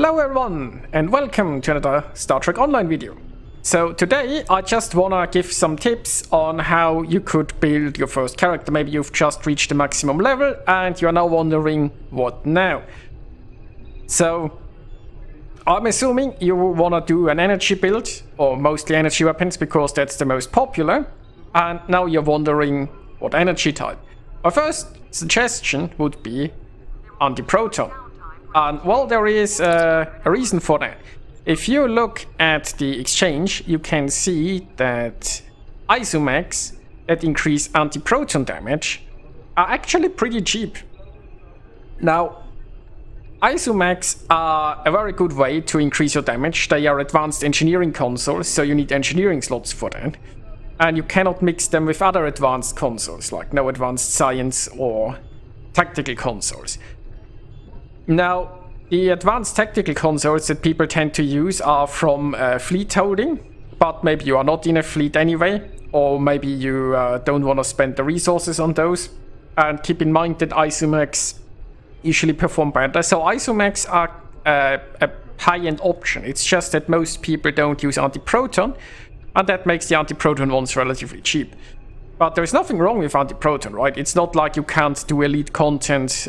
Hello everyone, and welcome to another Star Trek Online video. So today I just wanna give some tips on how you could build your first character. Maybe you've just reached the maximum level and you're now wondering what now. So I'm assuming you wanna do an energy build, or mostly energy weapons because that's the most popular. And now you're wondering what energy type. My first suggestion would be anti-proton. And well, there is a reason for that. If you look at the exchange, you can see that isomex that increase anti-proton damage are actually pretty cheap. Now, isomex are a very good way to increase your damage. They are advanced engineering consoles, so you need engineering slots for that. And you cannot mix them with other advanced consoles, like no advanced science or tactical consoles. Now, the advanced tactical consoles that people tend to use are from fleet holding, but maybe you are not in a fleet anyway, or maybe you don't want to spend the resources on those. And keep in mind that isomex usually perform better. So isomex are a high-end option. It's just that most people don't use anti-proton, and that makes the anti-proton ones relatively cheap. But there's nothing wrong with anti-proton, right? It's not like you can't do elite content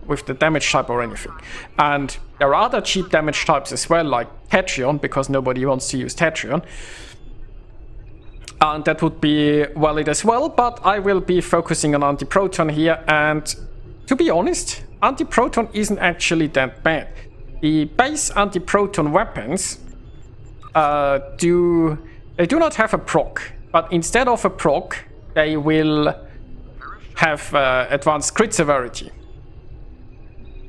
with the damage type or anything. And there are other cheap damage types as well, like Tetrion, because nobody wants to use Tetrion. And that would be valid as well, but I will be focusing on anti-proton here. And to be honest, anti-proton isn't actually that bad. The base anti-proton weapons do not have a proc, but instead of a proc, they will have advanced crit severity.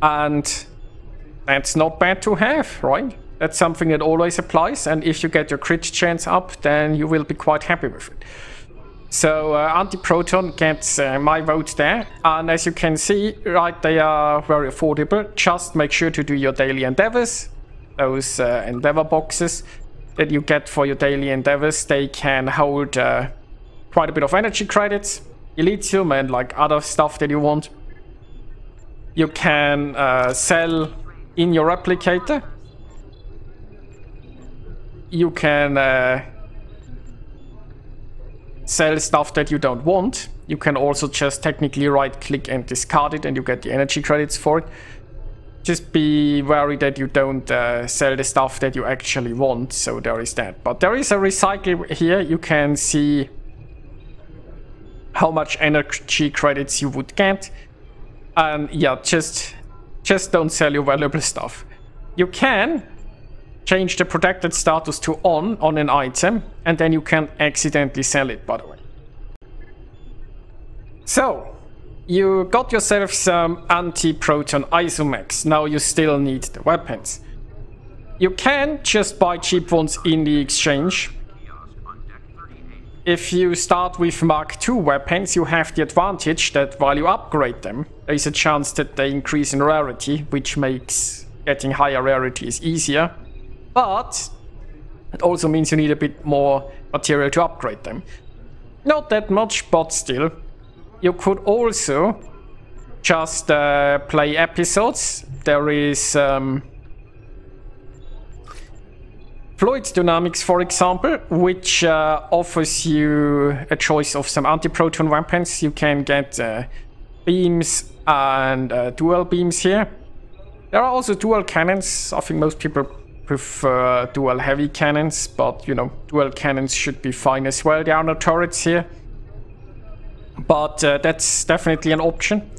And that's not bad to have, right? That's something that always applies, and if you get your crit chance up, then you will be quite happy with it. So anti-proton gets my vote there, and as you can see, right, they are very affordable. Just make sure to do your daily endeavors, those endeavor boxes that you get for your daily endeavors. They can hold quite a bit of energy credits, Elysium, and like other stuff that you want. You can sell in your replicator. You can sell stuff that you don't want. You can also just technically right click and discard it and you get the energy credits for it. Just be wary that you don't sell the stuff that you actually want, so there is that. But there is a recycle here. You can see how much energy credits you would get. And yeah, just don't sell your valuable stuff. You can change the protected status to on an item, and then you can accidentally sell it, by the way. So, you got yourself some anti-proton isomex. Now you still need the weapons. You can just buy cheap ones in the exchange. If you start with Mark II weapons, you have the advantage that while you upgrade them, there is a chance that they increase in rarity, which makes getting higher rarities easier. But it also means you need a bit more material to upgrade them. Not that much, but still. You could also just play episodes. There is Fluid Dynamics, for example, which offers you a choice of some anti-proton weapons. You can get beams and dual beams here. There are also dual cannons. I think most people prefer dual heavy cannons, but you know, dual cannons should be fine as well. There are no turrets here. But that's definitely an option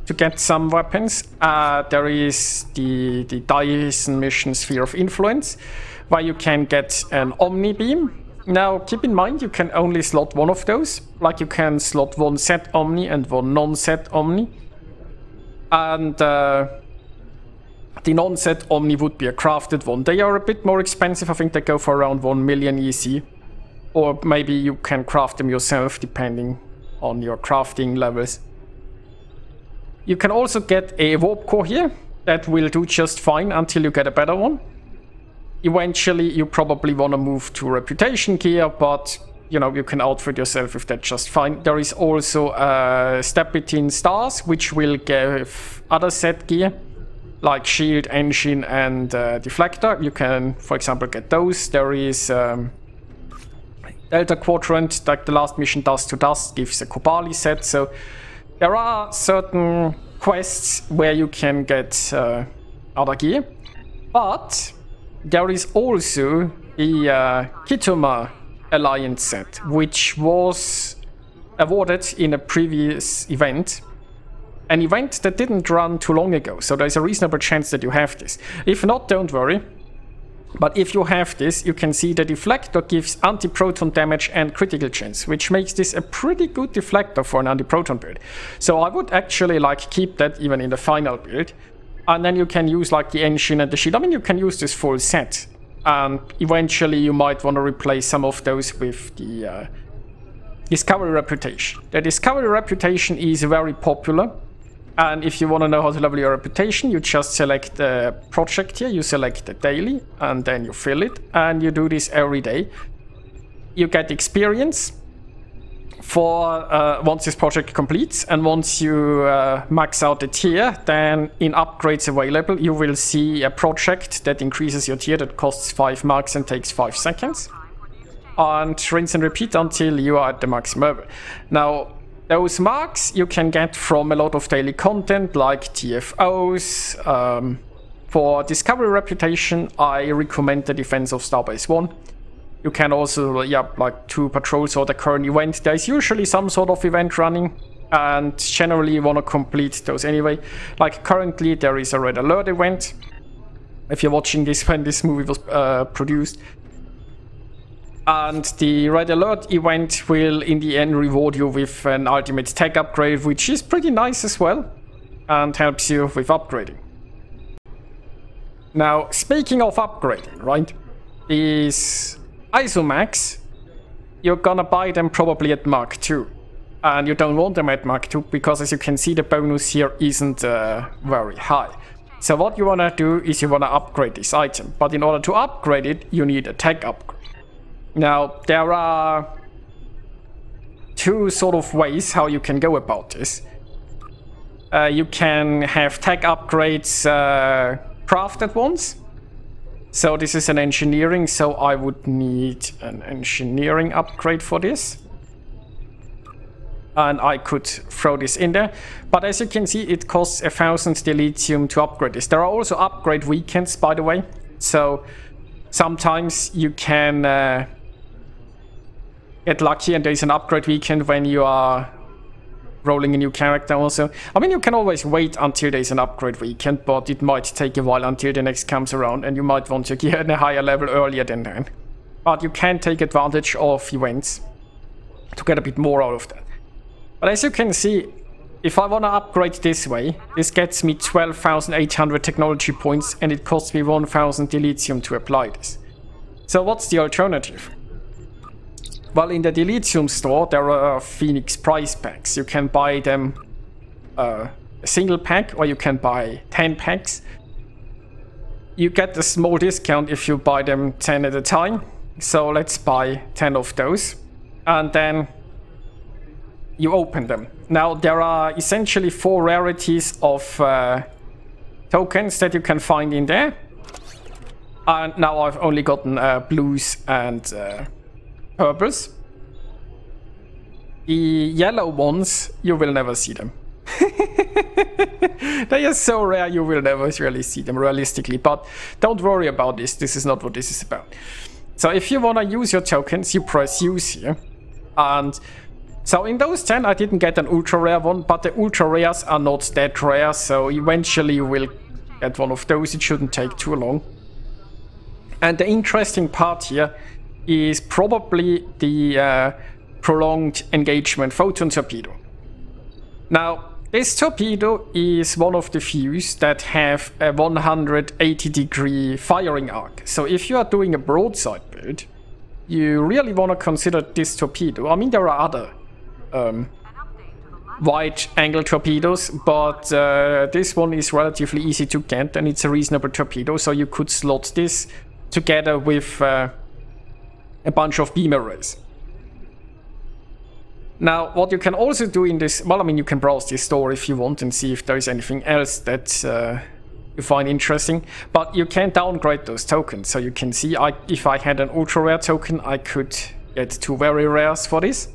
to get some weapons. There is the Dyson mission Sphere of Influence, where you can get an Omni Beam. Now, keep in mind, you can only slot one of those. Like, you can slot one set Omni and one non-set Omni. And the non-set Omni would be a crafted one. They are a bit more expensive. I think they go for around 1 million EC. Or maybe you can craft them yourself, depending on your crafting levels. You can also get a warp core here that will do just fine until you get a better one. Eventually you probably want to move to reputation gear, but you know, you can outfit yourself with that just fine. There is also Step Between Stars, which will give other set gear. like shield, engine, and deflector. You can, for example, get those. There is Delta Quadrant, like the last mission, Dust to Dust, gives a Kobali set. So there are certain quests where you can get other gear, but there is also the Kitoma Alliance set, which was awarded in a previous event. An event that didn't run too long ago, so there's a reasonable chance that you have this. If not, don't worry. But if you have this, you can see the deflector gives anti-proton damage and critical chance, which makes this a pretty good deflector for an anti-proton build. So I would actually like keep that even in the final build. And then you can use like the engine and the shield. I mean, you can use this full set. And eventually you might want to replace some of those with the Discovery Reputation. The Discovery Reputation is very popular. And if you want to know how to level your reputation, you just select the project here. You select the daily and then you fill it. And you do this every day. You get experience for once this project completes, and once you max out the tier, then in upgrades available you will see a project that increases your tier that costs 5 marks and takes 5 seconds, and rinse and repeat until you are at the maximum level. Now those marks you can get from a lot of daily content like TFOs. For Discovery Reputation I recommend the Defense of Starbase 1. You can also, like 2 patrols or the current event. There's usually some sort of event running, and generally you want to complete those anyway. Like currently there is a Red Alert event, if you're watching this when this movie was produced. And the Red Alert event will in the end reward you with an ultimate tech upgrade, which is pretty nice as well, and helps you with upgrading. Now, speaking of upgrading, right? These Isomax, you're gonna buy them probably at Mark 2. And you don't want them at Mark 2 because, as you can see, the bonus here isn't very high. So what you wanna do is you wanna upgrade this item. But in order to upgrade it, you need a tech upgrade. Now, there are 2 sort of ways how you can go about this. You can have tech upgrades crafted once. So this is an engineering, so I would need an engineering upgrade for this. And I could throw this in there. But as you can see, it costs 1000 dilithium to upgrade this. There are also upgrade weekends, by the way. So sometimes you can get lucky and there's an upgrade weekend when you are rolling a new character also. I mean, you can always wait until there's an upgrade weekend, but it might take a while until the next comes around, and you might want to get at a higher level earlier than then. But you can take advantage of events to get a bit more out of that. But as you can see, if I want to upgrade this way, this gets me 12,800 technology points, and it costs me 1000 dilithium to apply this. So what's the alternative? Well, in the dilithium store, there are Phoenix price packs. You can buy them a single pack, or you can buy 10 packs. You get a small discount if you buy them 10 at a time. So let's buy 10 of those. And then you open them. Now, there are essentially 4 rarities of tokens that you can find in there. And now I've only gotten blues and purples. The yellow ones, you will never see them. They are so rare, you will never really see them realistically. But don't worry about this. This is not what this is about. So if you want to use your tokens, you press use here. And so in those 10, I didn't get an ultra rare one, but the ultra rares are not that rare. So eventually you will get one of those. It shouldn't take too long. And the interesting part here is probably the prolonged engagement photon torpedo. Now, this torpedo is one of the few that have a 180-degree firing arc. So if you are doing a broadside build, you really want to consider this torpedo. I mean, there are other wide-angle torpedoes, but this one is relatively easy to get, and it's a reasonable torpedo, so you could slot this together with a bunch of beam arrays. Now, what you can also do in this, well, I mean, you can browse this store if you want and see if there is anything else that you find interesting, but you can downgrade those tokens. So you can see if I had an ultra rare token, I could get 2 very rares for this.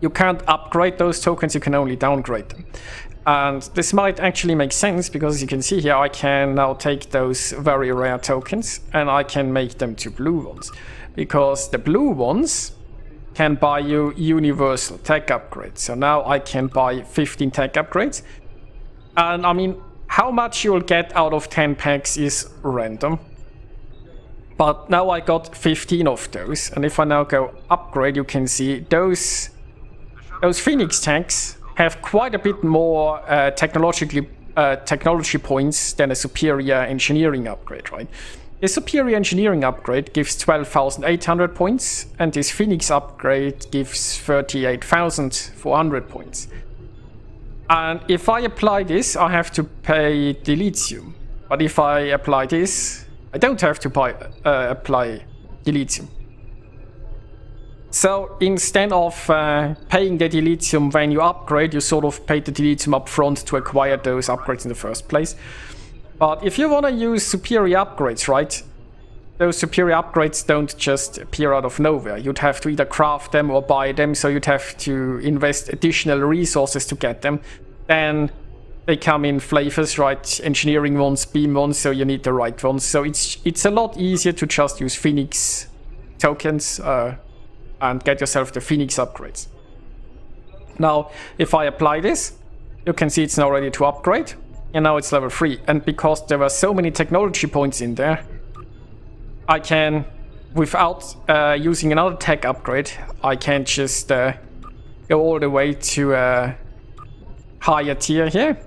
You can't upgrade those tokens, you can only downgrade them. And this might actually make sense, because as you can see here, I can now take those very rare tokens and I can make them to blue ones. Because the blue ones can buy you universal tech upgrades. So now I can buy 15 tech upgrades. And I mean, how much you'll get out of 10 packs is random. But now I got 15 of those. And if I now go upgrade, you can see those Phoenix tags have quite a bit more technology points than a superior engineering upgrade, right? The superior engineering upgrade gives 12,800 points, and this Phoenix upgrade gives 38,400 points. And if I apply this, I have to pay Dilithium. But if I apply this, I don't have to apply Dilithium. So instead of paying the Dilithium when you upgrade, you sort of pay the Dilithium up front to acquire those upgrades in the first place. But if you want to use superior upgrades, right? Those superior upgrades don't just appear out of nowhere. You'd have to either craft them or buy them, so you'd have to invest additional resources to get them. Then they come in flavors, right? Engineering ones, beam ones, so you need the right ones. So it's a lot easier to just use Phoenix tokens and get yourself the Phoenix upgrades. Now, if I apply this, you can see it's now ready to upgrade. And now it's level 3. And because there were so many technology points in there, I can, without using another tech upgrade, I can just go all the way to a higher tier here.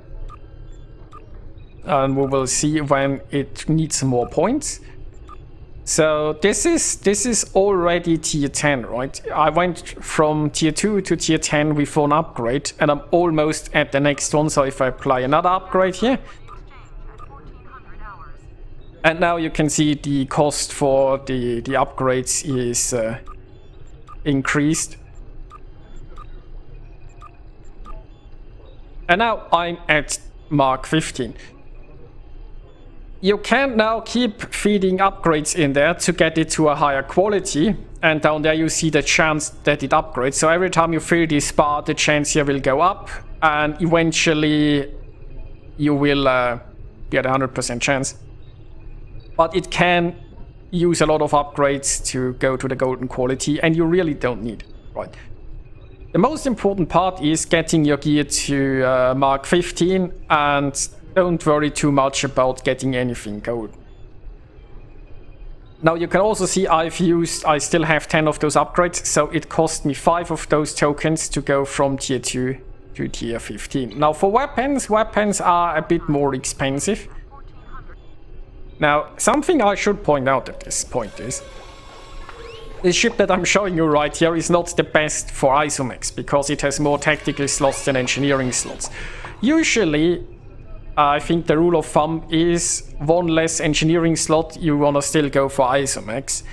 And we will see when it needs more points. So this is already tier 10, right? I went from tier 2 to tier 10 with one upgrade, and I'm almost at the next one. So if I apply another upgrade here, and now you can see the cost for the upgrades is increased. And now I'm at Mark 15. You can now keep feeding upgrades in there to get it to a higher quality, and down there you see the chance that it upgrades. So every time you fill this bar, the chance here will go up, and eventually you will get a 100% chance. But it can use a lot of upgrades to go to the golden quality, and you really don't need it, right? The most important part is getting your gear to Mark 15, and don't worry too much about getting anything gold. Now you can also see I still have 10 of those upgrades, so it cost me 5 of those tokens to go from tier 2 to tier 15. Now for weapons are a bit more expensive. Now something I should point out at this point is, the ship that I'm showing you right here is not the best for Isomex, because it has more tactical slots than engineering slots. Usually, I think the rule of thumb is 1 less engineering slot, you wanna still go for Isomex.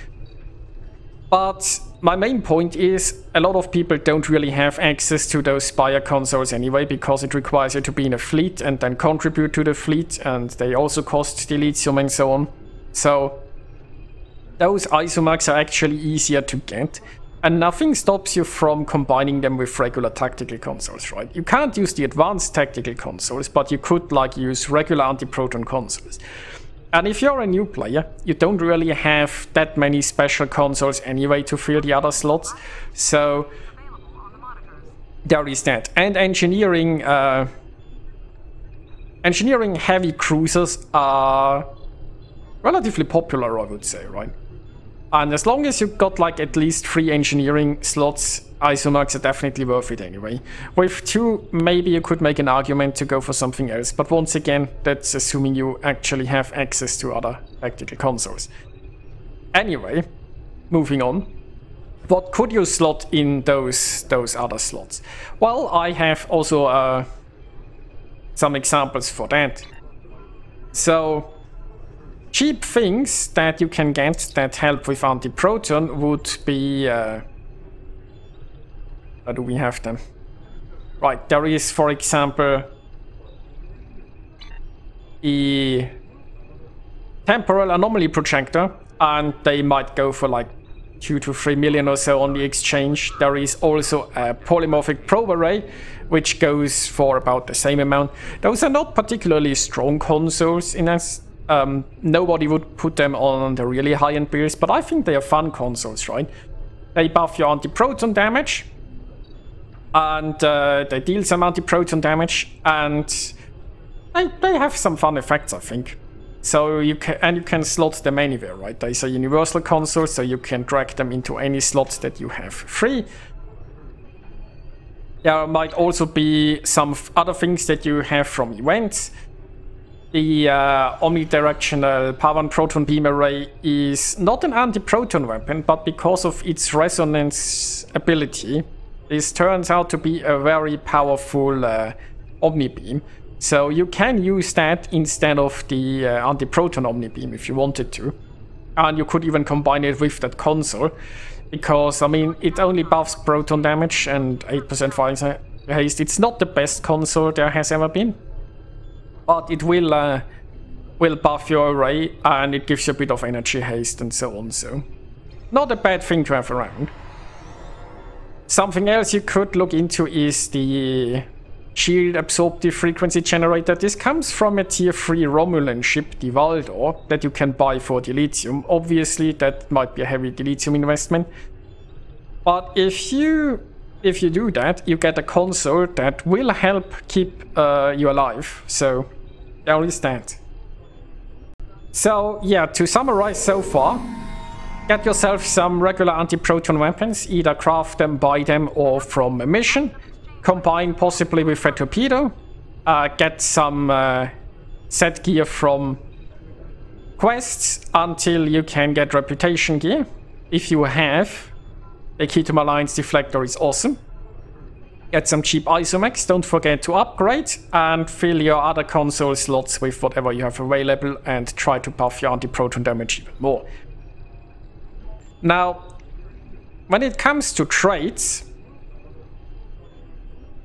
But my main point is, a lot of people don't really have access to those Spire consoles anyway, because it requires you to be in a fleet and then contribute to the fleet, and they also cost Dilithium and so on. So those Isomex are actually easier to get, and nothing stops you from combining them with regular tactical consoles, right? You can't use the advanced tactical consoles, but you could like use regular anti-proton consoles. And if you're a new player, you don't really have that many special consoles anyway to fill the other slots, so there is that. And engineering heavy cruisers are relatively popular, I would say, right? And as long as you've got like at least 3 engineering slots, Isomex are definitely worth it anyway. With 2, maybe you could make an argument to go for something else, but once again, that's assuming you actually have access to other tactical consoles. Anyway, moving on. What could you slot in those other slots? Well, I have also some examples for that. So cheap things that you can get that help with anti-proton would be... where do we have them? Right, there is, for example, a temporal anomaly projector, and they might go for like 2 to 3 million or so on the exchange. There is also a polymorphic probe array, which goes for about the same amount. Those are not particularly strong consoles in us. Nobody would put them on the really high-end builds, but I think they are fun consoles, right? They buff your anti-proton damage, and they deal some anti-proton damage, and they have some fun effects, I think. So you can slot them anywhere, right? There's a universal console, so you can drag them into any slots that you have free. There might also be some other things that you have from events. The omnidirectional power and proton beam array is not an anti-proton weapon, but because of its resonance ability, this turns out to be a very powerful omni-beam. So you can use that instead of the anti-proton omni-beam if you wanted to. And you could even combine it with that console, because, I mean, it only buffs proton damage and 8% fire haste. It's not the best console there has ever been, but it will buff your array, and it gives you a bit of energy haste and so on. So not a bad thing to have around. Something else you could look into is the shield absorptive frequency generator. This comes from a tier 3 Romulan ship, the Valdor, that you can buy for dilithium. Obviously that might be a heavy dilithium investment, but if you do that, you get a console that will help keep you alive. So there is that. So yeah, to summarize so far, get yourself some regular anti-proton weapons, either craft them, buy them, or from a mission. Combine possibly with a torpedo. Get some set gear from quests until you can get reputation gear. If you have, the Aetam Alliance deflector is awesome. Get some cheap isomex, don't forget to upgrade, and fill your other console slots with whatever you have available, and try to buff your anti-proton damage even more. Now, when it comes to traits,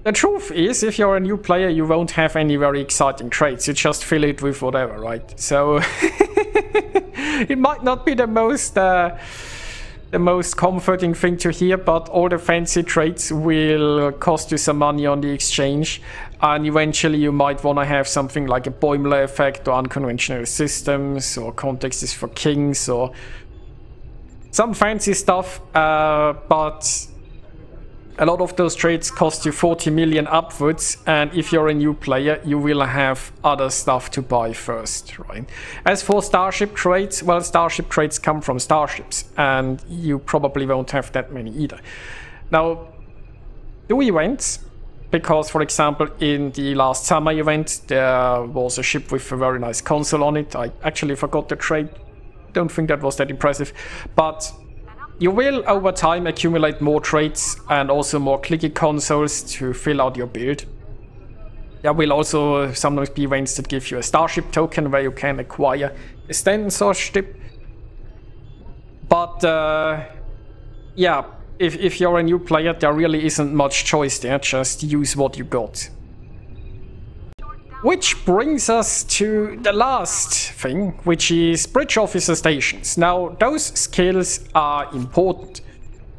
the truth is, if you're a new player, you won't have any very exciting traits. You just fill it with whatever, right? So it might not be the most comforting thing to hear, but all the fancy traits will cost you some money on the exchange, and eventually you might want to have something like a Boimler effect, or unconventional systems, or context is for kings, or some fancy stuff, but a lot of those traits cost you 40 million upwards, and if you're a new player, you will have other stuff to buy first, right? As for starship traits, well, starship traits come from starships, and you probably won't have that many either. Now, do events, because, for example, in the last summer event, there was a ship with a very nice console on it. I actually forgot the trait. Don't think that was that impressive, but you will, over time, accumulate more traits and also more clicky consoles to fill out your build. There will also sometimes be events that give you a starship token where you can acquire a Stentor ship. But yeah, if you're a new player, there really isn't much choice there, just use what you got. Which brings us to the last thing, which is bridge officer stations. Now, those skills are important.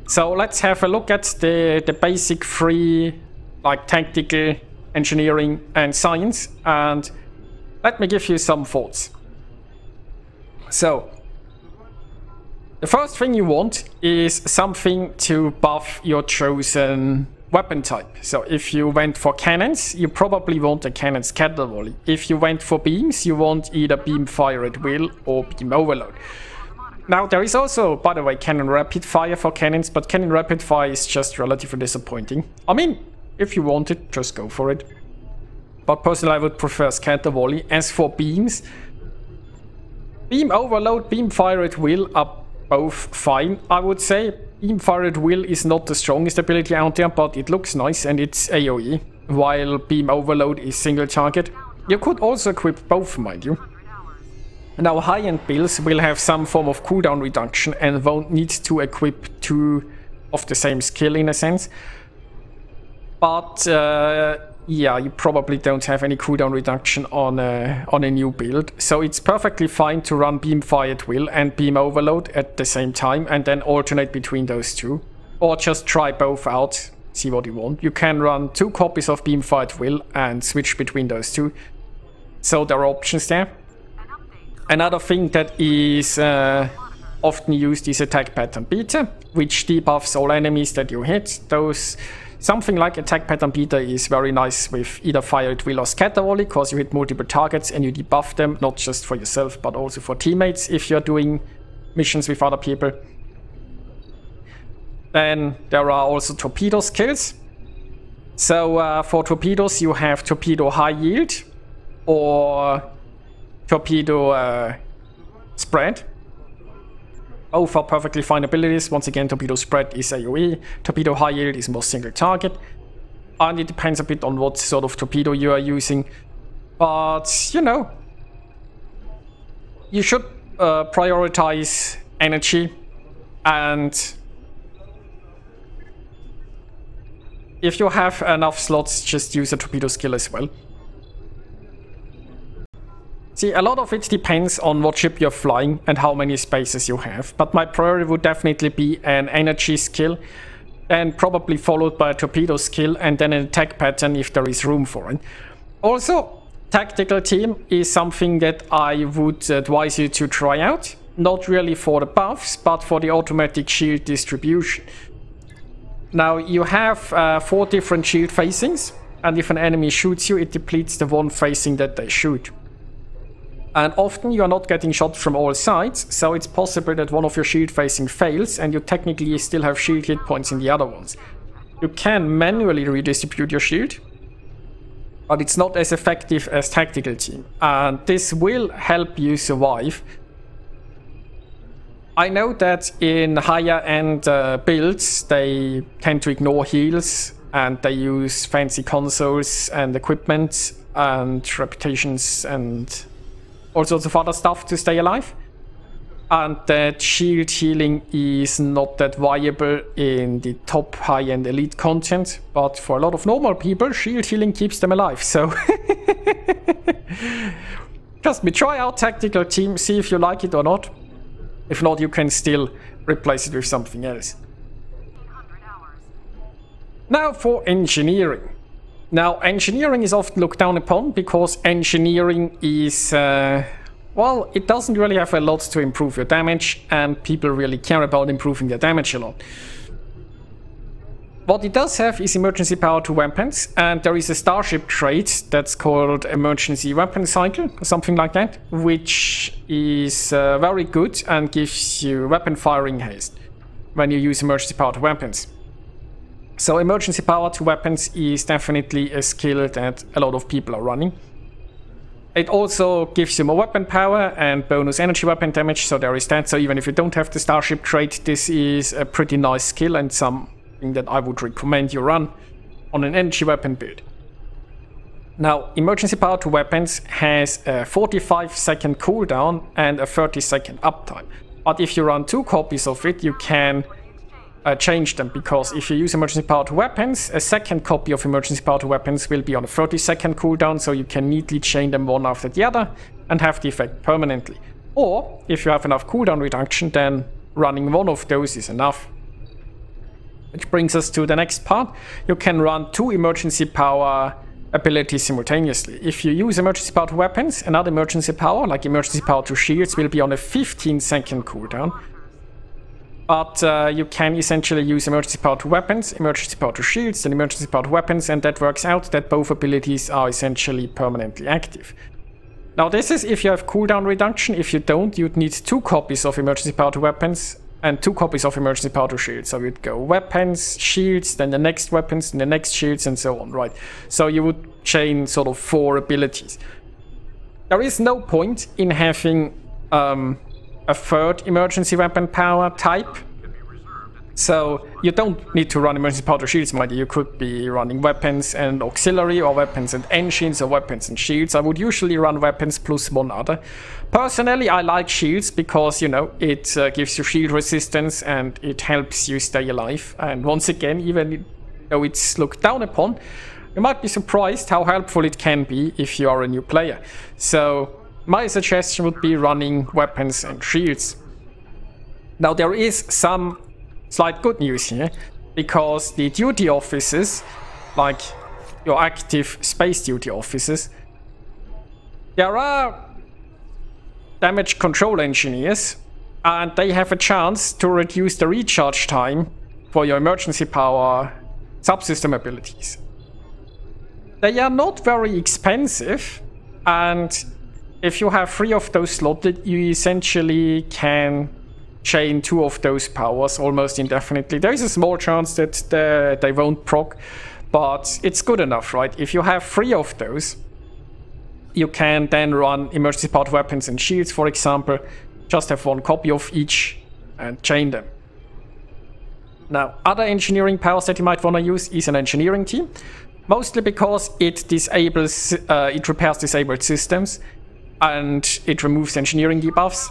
So let's have a look at the basic three, like tactical, engineering, and science, and let me give you some thoughts. So, the first thing you want is something to buff your chosen weapon type. So if you went for cannons, you probably want a cannon scatter volley. If you went for beams, you want either beam fire at will or beam overload. Now there is also, by the way, cannon rapid fire for cannons, but cannon rapid fire is just relatively disappointing. I mean, if you want it, just go for it. But personally I would prefer scatter volley. As for beams, beam overload, beam fire at will are both fine, I would say. Beam fire at will is not the strongest ability out there, but it looks nice and it's AoE, while beam overload is single target. You could also equip both, mind you. Now high-end builds will have some form of cooldown reduction and won't need to equip two of the same skill in a sense. But yeah, you probably don't have any cooldown reduction on a new build. So it's perfectly fine to run Beam Fire at will and Beam Overload at the same time and then alternate between those two. Or just try both out, see what you want. You can run 2 copies of Beam Fire at will and switch between those two. So there are options there. Another thing that is often used is Attack Pattern Beta, which debuffs all enemies that you hit. Something like Attack Pattern Beta is very nice with either Fire at Will or Scatter Volley, because you hit multiple targets and you debuff them, not just for yourself, but also for teammates if you're doing missions with other people. Then there are also torpedo skills. So for torpedoes you have Torpedo High Yield or Torpedo Spread. Both are perfectly fine abilities. Once again, Torpedo Spread is AoE, Torpedo High Yield is more single target. And it depends a bit on what sort of torpedo you are using. But, you know, you should prioritize energy, and if you have enough slots, just use a torpedo skill as well. See, a lot of it depends on what ship you're flying and how many spaces you have, but my priority would definitely be an energy skill, and probably followed by a torpedo skill and then an attack pattern if there is room for it. Also, tactical team is something that I would advise you to try out, not really for the buffs, but for the automatic shield distribution. Now, you have 4 different shield facings, and if an enemy shoots you, it depletes the one facing that they shoot. And often you are not getting shot from all sides, so it's possible that one of your shield facing fails and you technically still have shield hit points in the other ones. You can manually redistribute your shield, but it's not as effective as tactical team, and this will help you survive. I know that in higher end builds they tend to ignore heals and they use fancy consoles and equipment and reputations and all sorts of other stuff to stay alive, and that shield healing is not that viable in the top high-end elite content, but for a lot of normal people, shield healing keeps them alive, so trust me, try out tactical team, see if you like it or not. If not, you can still replace it with something else. Now for engineering. Now, engineering is often looked down upon because engineering is, well, it doesn't really have a lot to improve your damage, and people really care about improving their damage a lot. What it does have is emergency power to weapons, and there is a starship trait that's called emergency weapon cycle, or something like that, which is very good and gives you weapon firing haste when you use emergency power to weapons. So emergency power to weapons is definitely a skill that a lot of people are running. It also gives you more weapon power and bonus energy weapon damage, so there is that. So even if you don't have the starship trait, this is a pretty nice skill and something that I would recommend you run on an energy weapon build. Now, emergency power to weapons has a 45-second cooldown and a 30-second uptime. But if you run 2 copies of it, you can change them, because if you use emergency power to weapons, a second copy of emergency power to weapons will be on a 30-second cooldown, so you can neatly chain them one after the other and have the effect permanently. Or, if you have enough cooldown reduction, then running one of those is enough. Which brings us to the next part. You can run 2 emergency power abilities simultaneously. If you use emergency power to weapons, another emergency power, like emergency power to shields, will be on a 15-second cooldown. But you can essentially use emergency power to weapons, emergency power to shields, and emergency power to weapons, and that works out that both abilities are essentially permanently active. Now this is if you have cooldown reduction. If you don't, you'd need 2 copies of emergency power to weapons and 2 copies of emergency power to shields. So you'd go weapons, shields, then the next weapons, and the next shields, and so on, right? So you would chain sort of 4 abilities. There is no point in having a 3rd emergency weapon power type. So you don't need to run emergency power to shields, mind you. You could be running weapons and auxiliary, or weapons and engines, or weapons and shields. I would usually run weapons plus 1 other. Personally, I like shields because, you know, it gives you shield resistance and it helps you stay alive. And once again, even though it's looked down upon, you might be surprised how helpful it can be if you are a new player. So my suggestion would be running weapons and shields. Now there is some slight good news here, because the duty officers, like your active space duty officers, there are damage control engineers, and they have a chance to reduce the recharge time for your emergency power subsystem abilities. They are not very expensive, and if you have 3 of those slotted, you essentially can chain 2 of those powers almost indefinitely. There is a small chance that they won't proc, but it's good enough, right? If you have 3 of those, you can then run emergency powered weapons and shields, for example. Just have 1 copy of each and chain them. Now, other engineering powers that you might want to use is an engineering team, mostly because it repairs disabled systems and it removes engineering debuffs.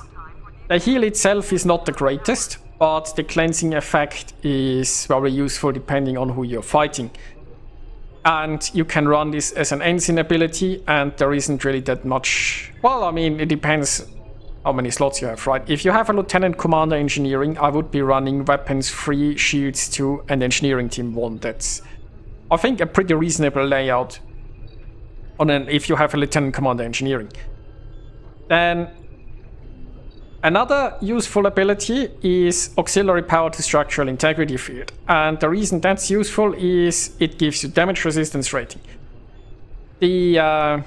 The heal itself is not the greatest, but the cleansing effect is very useful depending on who you're fighting. And you can run this as an ensign ability, and there isn't really that much. Well, I mean, it depends how many slots you have, right? If you have a Lieutenant Commander Engineering, I would be running Weapons 3, Shields 2, and Engineering Team 1. That's, I think, a pretty reasonable layout if you have a Lieutenant Commander Engineering. Then another useful ability is Auxiliary Power to Structural Integrity Field. And the reason that's useful is it gives you damage resistance rating. The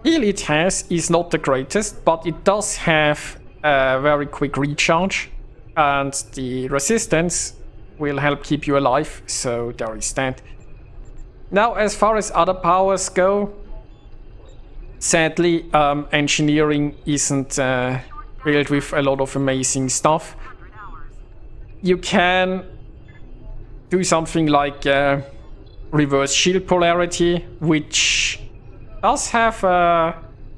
heal it has is not the greatest, but it does have a very quick recharge. And the resistance will help keep you alive, so there is that. Now, as far as other powers go, sadly, engineering isn't built with a lot of amazing stuff. You can do something like reverse shield polarity, which does have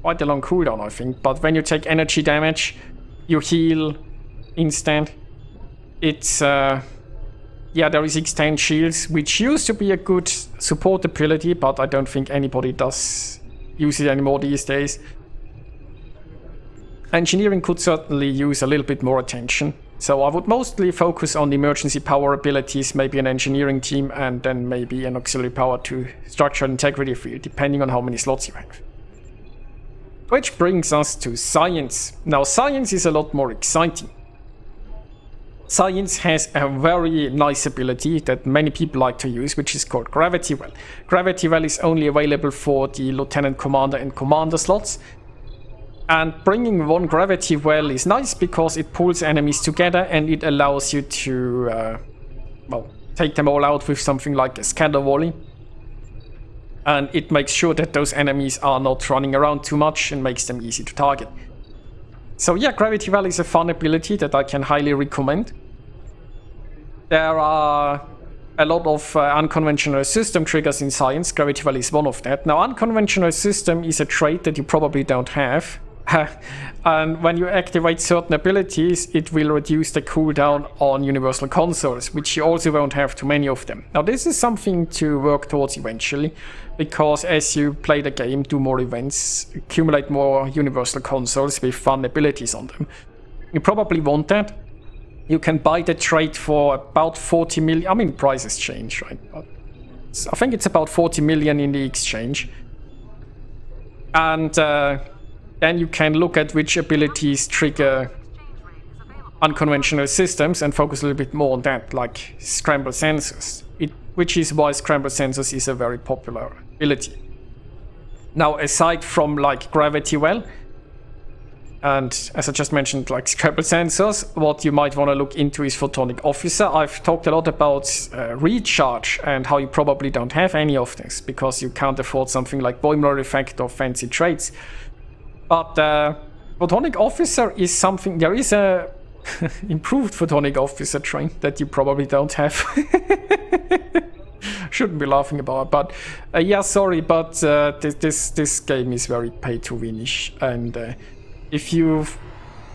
quite a long cooldown, I think. But when you take energy damage, you heal instant. It's yeah, there is extend shields, which used to be a good support ability, but I don't think anybody does use it anymore these days. Engineering could certainly use a little bit more attention. So I would mostly focus on the emergency power abilities, maybe an engineering team, and then maybe an auxiliary power to structural integrity field, depending on how many slots you have. Which brings us to science. Now, science is a lot more exciting. Science has a very nice ability that many people like to use, which is called Gravity Well. Gravity Well is only available for the Lieutenant Commander and Commander slots. And bringing 1 Gravity Well is nice because it pulls enemies together and it allows you to, well, take them all out with something like a scatter volley. And it makes sure that those enemies are not running around too much and makes them easy to target. So yeah, Gravity Well is a fun ability that I can highly recommend. There are a lot of unconventional system triggers in science. Gravity Well is one of that. Now, unconventional system is a trait that you probably don't have. And when you activate certain abilities, it will reduce the cooldown on universal consoles, which you also won't have too many of them. Now, this is something to work towards eventually, because as you play the game, do more events, accumulate more universal consoles with fun abilities on them. You probably want that. You can buy the trait for about 40 million. I mean, prices change, right? But I think it's about 40 million in the exchange. And then you can look at which abilities trigger unconventional systems and focus a little bit more on that, like scramble sensors, which is why scramble sensors is a very popular ability. Now, aside from like Gravity Well, and as I just mentioned, like scramble sensors, what you might want to look into is Photonic Officer. I've talked a lot about recharge and how you probably don't have any of this because you can't afford something like Boimler effect or fancy traits. But Photonic Officer is something, there is a improved Photonic Officer trait that you probably don't have. Shouldn't be laughing about, but yeah, sorry, but this game is very pay-to-win-ish, and if you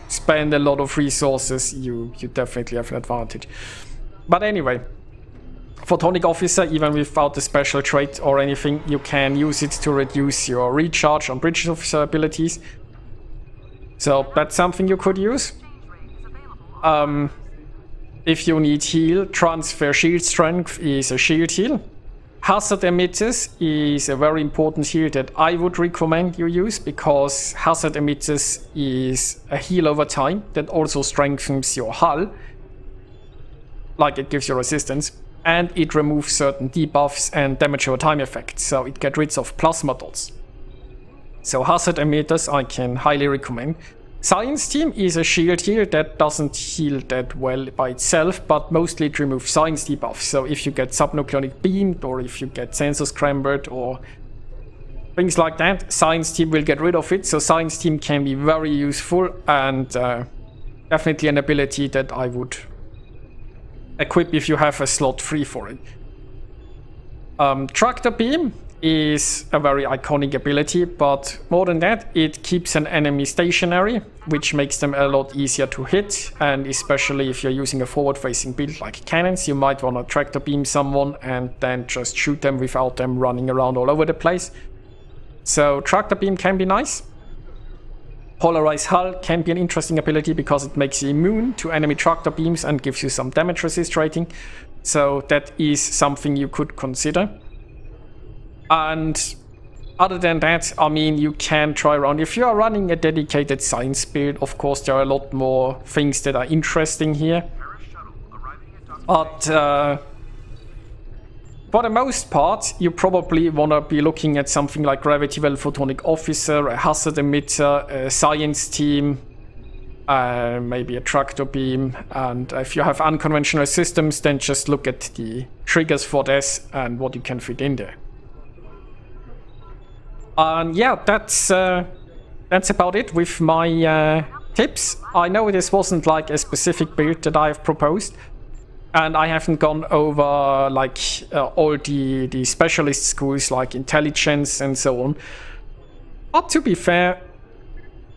spend a lot of resources, you definitely have an advantage. But anyway, Photonic Officer, even without the special trait or anything, you can use it to reduce your recharge on Bridge Officer abilities. So that's something you could use. If you need heal, Transfer Shield Strength is a shield heal. Hazard Emitters is a very important heal that I would recommend you use, because Hazard Emitters is a heal over time that also strengthens your hull. Like, it gives you resistance, and it removes certain debuffs and damage over time effects, so it gets rid of plasma dots. So Hazard Emitters I can highly recommend. Science Team is a shield heal that doesn't heal that well by itself, but mostly it removes science debuffs. So if you get subnucleonic beamed, or if you get sensor scrambled, or things like that, Science Team will get rid of it. So Science Team can be very useful, and definitely an ability that I would equip if you have a slot free for it. Tractor Beam is a very iconic ability, but more than that, it keeps an enemy stationary, which makes them a lot easier to hit. And especially if you're using a forward-facing build like cannons, you might want to tractor beam someone and then just shoot them without them running around all over the place. So tractor beam can be nice. Polarized Hull can be an interesting ability because it makes you immune to enemy tractor beams and gives you some damage resist rating. So that is something you could consider. And other than that, I mean, you can try around. If you are running a dedicated science build, of course, there are a lot more things that are interesting here. But for the most part, you probably want to be looking at something like Gravity Well Photonic Officer, a Hazard Emitter, a Science Team, maybe a Tractor Beam. And if you have unconventional systems, then just look at the triggers for this and what you can fit in there. And yeah, that's about it with my tips. I know this wasn't like a specific build that I've proposed, and I haven't gone over like all the specialist schools like intelligence and so on. But to be fair,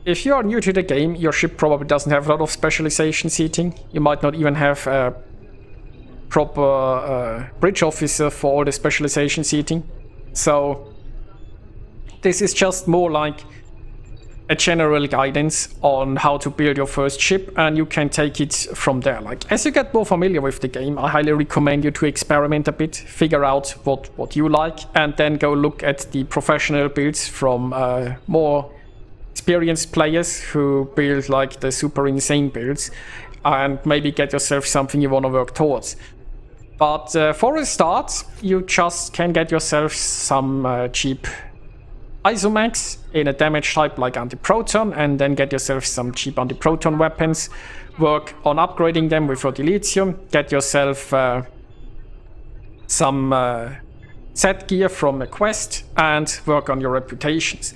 if you are new to the game, your ship probably doesn't have a lot of specialization seating. You might not even have a proper bridge officer for all the specialization seating. So this is just more like a general guidance on how to build your first ship, and you can take it from there. Like, as you get more familiar with the game, I highly recommend you to experiment a bit, figure out what you like, and then go look at the professional builds from more experienced players who build like the super insane builds, and maybe get yourself something you want to work towards. But for a start, you just can get yourself some cheap Isomax in a damage type like anti-proton, and then get yourself some cheap anti-proton weapons, work on upgrading them with your dilithium, get yourself some set gear from a quest, and work on your reputations.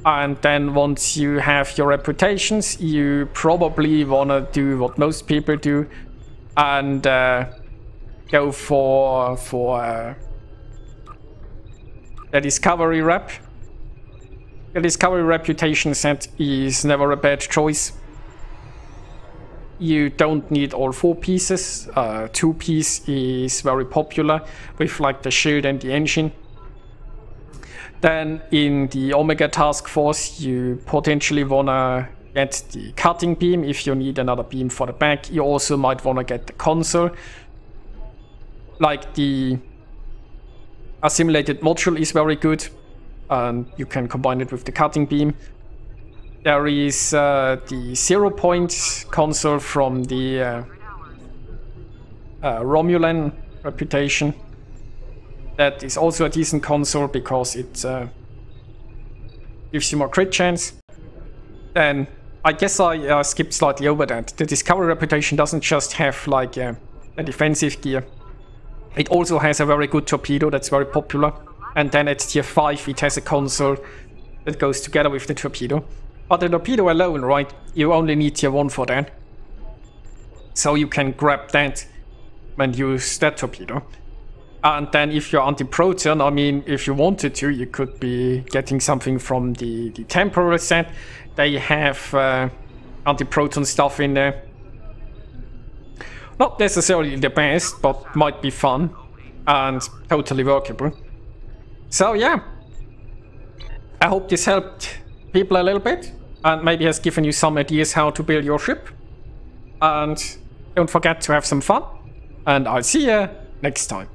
And then once you have your reputations, you probably want to do what most people do and go for the discovery rep. The discovery reputation set is never a bad choice. You don't need all 4 pieces. 2 piece is very popular with like the shield and the engine. Then in the Omega task force, you potentially wanna get the cutting beam if you need another beam for the back. You also might wanna get the console. Like the assimilated module is very good, and you can combine it with the cutting beam. There is the 0-point console from the Romulan reputation. That is also a decent console because it gives you more crit chance. Then I guess I skipped slightly over that. The Discovery reputation doesn't just have like a defensive gear. It also has a very good torpedo that's very popular. And then at tier 5 it has a console that goes together with the torpedo. But the torpedo alone, right, you only need tier 1 for that. So you can grab that and use that torpedo. And then if you're anti-proton, I mean, if you wanted to, you could be getting something from the temporal set. They have anti-proton stuff in there. Not necessarily the best, but might be fun. and totally workable. So yeah, I hope this helped people a little bit and maybe has given you some ideas how to build your ship. And don't forget to have some fun, and I'll see you next time.